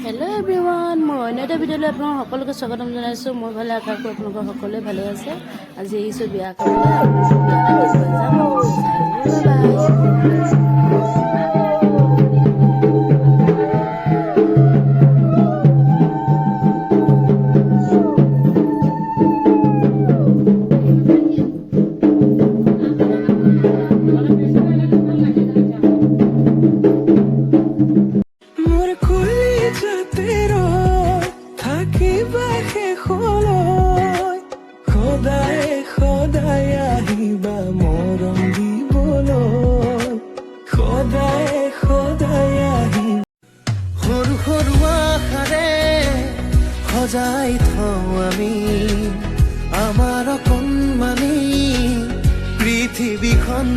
Hello' everyone, মই অন্য এটা ভিডিঅ'লৈ আপোনালোক সকলোকে স্বাগতম জনাইছোঁ। মই ভালে আশা কৰোঁ আপোনালোকৰ সকলোৱে ভালে আছে। আজি আহিছোঁ বিয়া খাবলৈ। আপোনালোকৰ বিয়াখন দেখুৱাই যাম, আপোনালোকে চাই থাকিব। সদায় আহিবা মৰম দিবলৈ, সদায় আহিবা। সৰু সৰু আশাৰে সজাই থওঁ আমি আমাৰ অকণমানি পৃথিৱীখন।